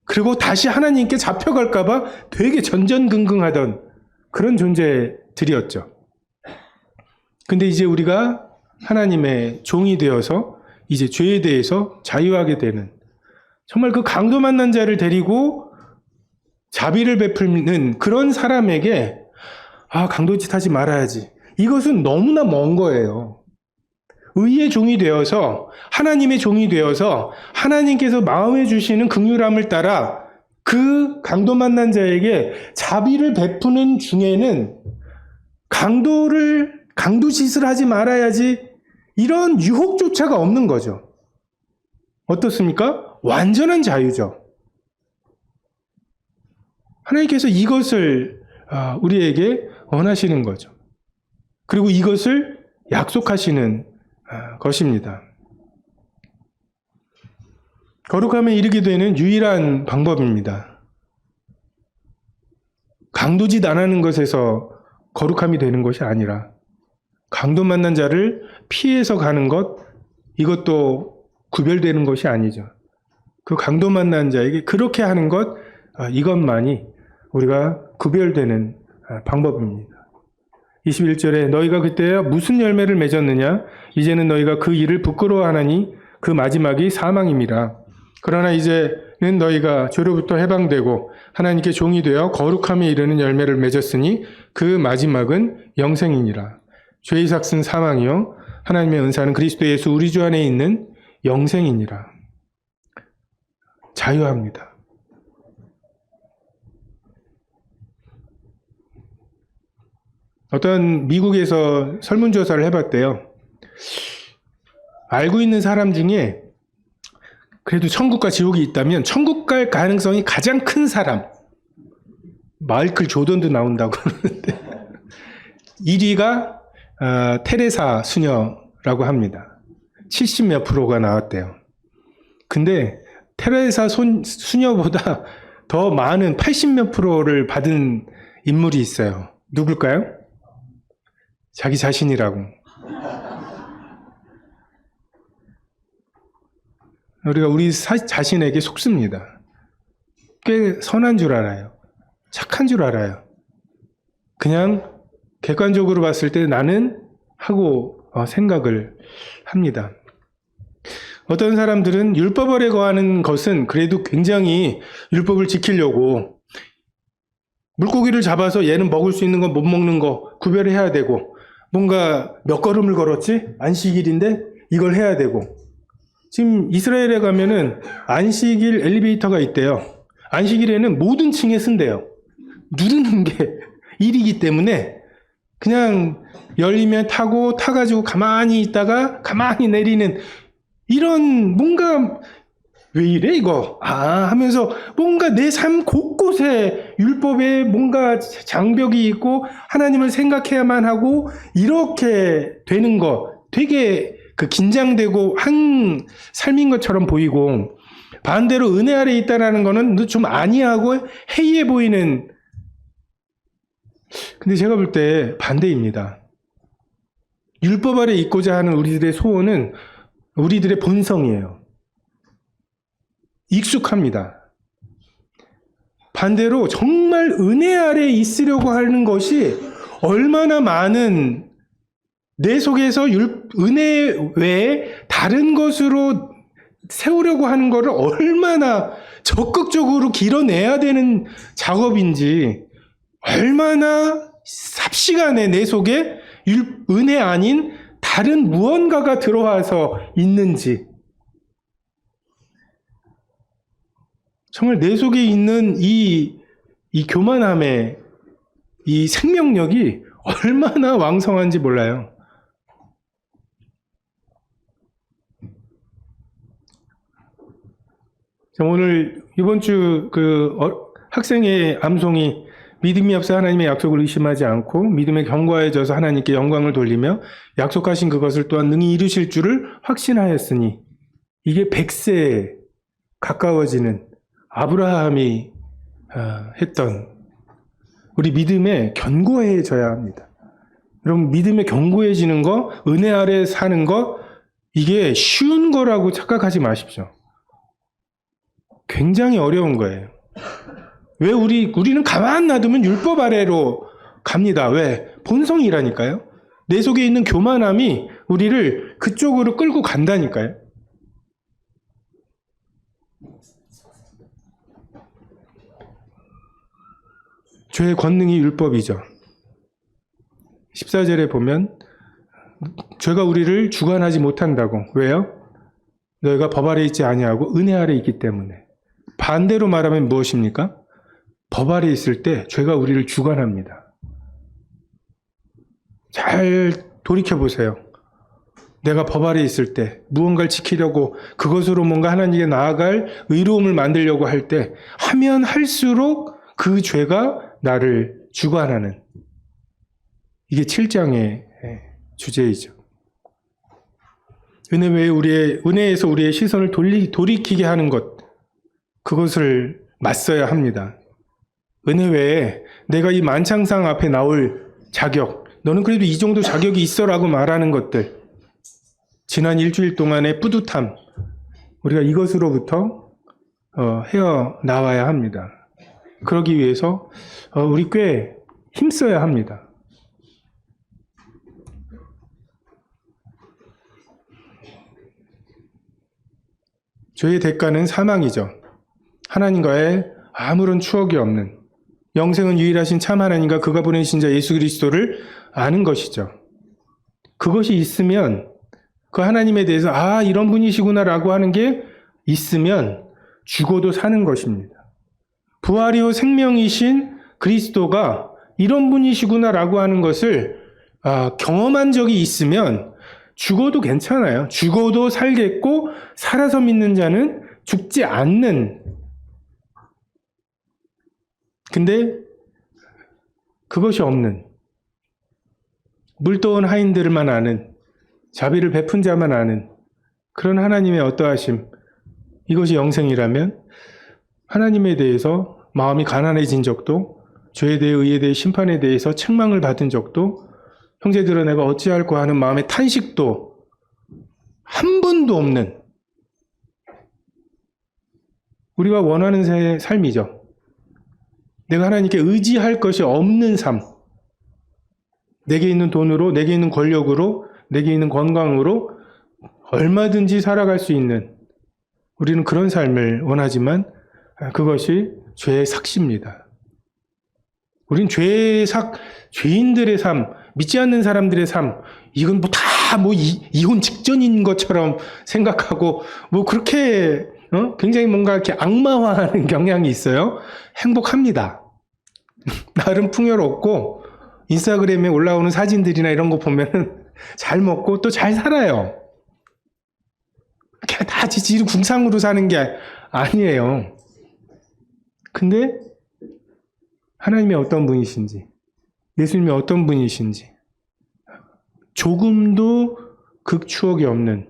그리고 다시 하나님께 잡혀갈까봐 되게 전전긍긍하던 그런 존재들이었죠. 근데 이제 우리가 하나님의 종이 되어서 이제 죄에 대해서 자유하게 되는, 정말 그 강도 만난 자를 데리고 자비를 베푸는 그런 사람에게 강도짓 하지 말아야지. 이것은 너무나 먼 거예요. 의의 종이 되어서 하나님의 종이 되어서 하나님께서 마음에 주시는 긍휼함을 따라 그 강도 만난 자에게 자비를 베푸는 중에는 강도짓을 하지 말아야지 이런 유혹조차가 없는 거죠. 어떻습니까? 완전한 자유죠. 하나님께서 이것을 우리에게 원하시는 거죠. 그리고 이것을 약속하시는 것입니다. 거룩함에 이르게 되는 유일한 방법입니다. 강도짓 안 하는 것에서 거룩함이 되는 것이 아니라 강도 만난 자를 피해서 가는 것, 이것도 구별되는 것이 아니죠. 그 강도 만난 자에게 그렇게 하는 것, 이것만이 우리가 구별되는 방법입니다. 21절에 너희가 그때 무슨 열매를 맺었느냐? 이제는 너희가 그 일을 부끄러워하나니 그 마지막이 사망임이라. 그러나 이제는 너희가 죄로부터 해방되고 하나님께 종이 되어 거룩함에 이르는 열매를 맺었으니 그 마지막은 영생이니라. 죄의 삭은 사망이요 하나님의 은사는 그리스도 예수 우리 주 안에 있는 영생이니라. 자유합니다. 어떤 미국에서 설문조사를 해봤대요. 알고 있는 사람 중에 그래도 천국과 지옥이 있다면 천국 갈 가능성이 가장 큰 사람, 마이클 조던도 나온다고 그러는데 1위가 테레사 수녀라고 합니다. 70몇 프로가 나왔대요. 근데 테레사 수녀보다 더 많은 80몇 프로를 받은 인물이 있어요. 누굴까요? 자기 자신이라고. 우리가 우리 자신에게 속습니다. 꽤 선한 줄 알아요. 착한 줄 알아요. 그냥 객관적으로 봤을 때 나는 하고 생각을 합니다. 어떤 사람들은 율법 아래 거하는 것은 그래도 굉장히 율법을 지키려고 물고기를 잡아서 얘는 먹을 수 있는 건 못 먹는 거 구별해야 되고, 뭔가 몇 걸음을 걸었지? 안식일인데 이걸 해야 되고. 지금 이스라엘에 가면은 안식일 엘리베이터가 있대요. 안식일에는 모든 층에 쓴대요. 누르는 게 일이기 때문에 그냥 열리면 타가지고 가만히 있다가 가만히 내리는 이런 뭔가 왜 이래 이거 하면서 뭔가 내 삶 곳곳에 율법에 뭔가 장벽이 있고 하나님을 생각해야만 하고 이렇게 되는 거 되게 그 긴장되고 한 삶인 것처럼 보이고, 반대로 은혜 아래 있다라는 거는 좀 아니하고 해이해 보이는. 근데 제가 볼 때 반대입니다. 율법 아래 있고자 하는 우리들의 소원은 우리들의 본성이에요. 익숙합니다. 반대로 정말 은혜 아래 있으려고 하는 것이 얼마나 많은 내 속에서 은혜 외에 다른 것으로 세우려고 하는 것을 얼마나 적극적으로 길어내야 되는 작업인지, 얼마나 삽시간에 내 속에 은혜 아닌 다른 무언가가 들어와서 있는지, 정말 내 속에 있는 이 교만함의 이 생명력이 얼마나 왕성한지 몰라요. 오늘 이번 주 학생의 암송이 믿음이 없어 하나님의 약속을 의심하지 않고 믿음에 견고해져서 하나님께 영광을 돌리며 약속하신 그것을 또한 능히 이루실 줄을 확신하였으니, 이게 100세에 가까워지는 아브라함이 했던, 우리 믿음에 견고해져야 합니다. 여러분, 믿음에 견고해지는 거, 은혜 아래 사는 거, 이게 쉬운 거라고 착각하지 마십시오. 굉장히 어려운 거예요. 왜 우리는 가만 놔두면 율법 아래로 갑니다. 왜? 본성이라니까요. 내 속에 있는 교만함이 우리를 그쪽으로 끌고 간다니까요. 죄의 권능이 율법이죠. 14절에 보면 죄가 우리를 주관하지 못한다고. 왜요? 너희가 법 아래 있지 아니하고 은혜 아래 있기 때문에. 반대로 말하면 무엇입니까? 법 아래 있을 때 죄가 우리를 주관합니다. 잘 돌이켜보세요. 내가 법 아래 있을 때 무언가를 지키려고 그것으로 뭔가 하나님께 나아갈 의로움을 만들려고 할 때 하면 할수록 그 죄가 나를 주관하는, 이게 7장의 주제이죠. 은혜 외에 은혜에서 우리의 시선을 돌이키게 하는 것, 그것을 맞서야 합니다. 은혜 외에 내가 이 만창상 앞에 나올 자격, 너는 그래도 이 정도 자격이 있어라고 말하는 것들, 지난 일주일 동안의 뿌듯함, 우리가 이것으로부터 헤어나와야 합니다. 그러기 위해서 우리 꽤 힘써야 합니다. 죄의 대가는 사망이죠. 하나님과의 아무런 추억이 없는, 영생은 유일하신 참 하나님과 그가 보내신 자 예수 그리스도를 아는 것이죠. 그것이 있으면, 그 하나님에 대해서 이런 분이시구나라고 하는 게 있으면 죽어도 사는 것입니다. 부활이요 생명이신 그리스도가 이런 분이시구나라고 하는 것을 경험한 적이 있으면 죽어도 괜찮아요. 죽어도 살겠고, 살아서 믿는 자는 죽지 않는. 근데 그것이 없는, 물도원 하인들만 아는, 자비를 베푼 자만 아는 그런 하나님의 어떠하심, 이것이 영생이라면 하나님에 대해서 마음이 가난해진 적도, 죄에 대해 의에 대해 심판에 대해서 책망을 받은 적도, 형제들아 내가 어찌할꼬 하는 마음의 탄식도 한 번도 없는, 우리가 원하는 삶이죠. 내가 하나님께 의지할 것이 없는 삶, 내게 있는 돈으로, 내게 있는 권력으로, 내게 있는 건강으로 얼마든지 살아갈 수 있는, 우리는 그런 삶을 원하지만 그것이 죄의 삭시입니다. 우린 죄인들의 삶, 믿지 않는 사람들의 삶, 이건 이혼 직전인 것처럼 생각하고, 그렇게, 굉장히 뭔가 이렇게 악마화하는 경향이 있어요. 행복합니다. 나름 풍요롭고, 인스타그램에 올라오는 사진들이나 이런 거 보면은 잘 먹고 또 잘 살아요. 그냥 다 지지로 궁상으로 사는 게 아니에요. 근데 하나님이 어떤 분이신지, 예수님이 어떤 분이신지 조금도 극추억이 없는,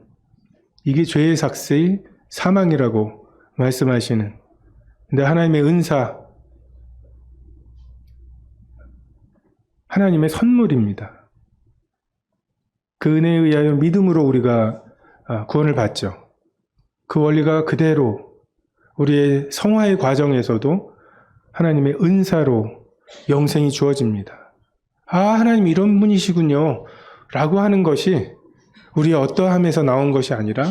이게 죄의 삭스의 사망이라고 말씀하시는, 근데 하나님의 은사, 하나님의 선물입니다. 그 은혜에 의하여 믿음으로 우리가 구원을 받죠. 그 원리가 그대로 우리의 성화의 과정에서도 하나님의 은사로 영생이 주어집니다. 아, 하나님 이런 분이시군요 라고 하는 것이 우리의 어떠함에서 나온 것이 아니라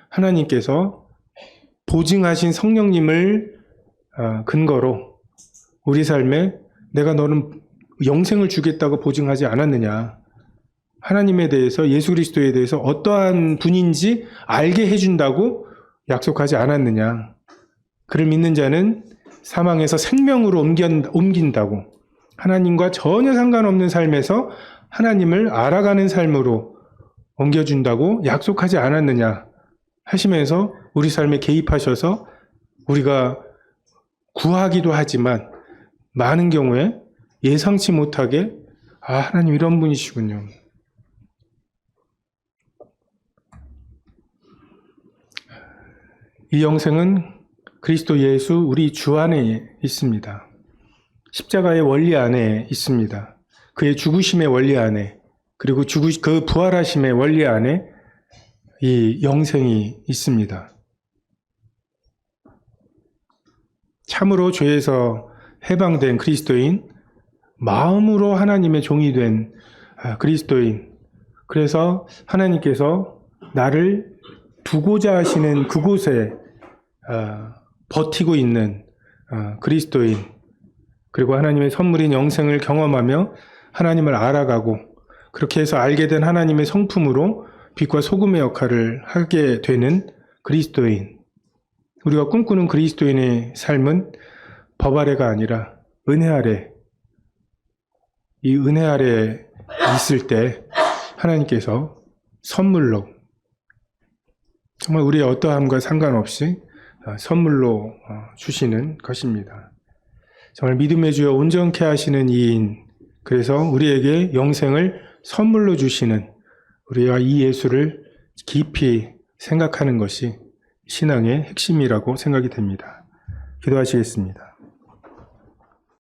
하나님께서 보증하신 성령님을 근거로 우리 삶에 내가 너는 영생을 주겠다고 보증하지 않았느냐, 하나님에 대해서, 예수 그리스도에 대해서 어떠한 분인지 알게 해준다고 약속하지 않았느냐, 그를 믿는 자는 사망에서 생명으로 옮긴다고, 하나님과 전혀 상관없는 삶에서 하나님을 알아가는 삶으로 옮겨준다고 약속하지 않았느냐 하시면서 우리 삶에 개입하셔서 우리가 구하기도 하지만 많은 경우에 예상치 못하게 아, 하나님 이런 분이시군요. 이 영생은 그리스도 예수 우리 주 안에 있습니다. 십자가의 원리 안에 있습니다. 그의 죽으심의 원리 안에, 그리고 그 부활하심의 원리 안에 이 영생이 있습니다. 참으로 죄에서 해방된 그리스도인, 마음으로 하나님의 종이 된 그리스도인, 그래서 하나님께서 나를 두고자 하시는 그곳에 버티고 있는 그리스도인, 그리고 하나님의 선물인 영생을 경험하며 하나님을 알아가고, 그렇게 해서 알게 된 하나님의 성품으로 빛과 소금의 역할을 하게 되는 그리스도인, 우리가 꿈꾸는 그리스도인의 삶은 법 아래가 아니라 은혜 아래, 이 은혜 아래 있을 때 하나님께서 선물로, 정말 우리의 어떠함과 상관없이 선물로 주시는 것입니다. 정말 믿음의 주여 온전케 하시는 이인, 그래서 우리에게 영생을 선물로 주시는, 우리가 이 예수를 깊이 생각하는 것이 신앙의 핵심이라고 생각이 됩니다. 기도하시겠습니다.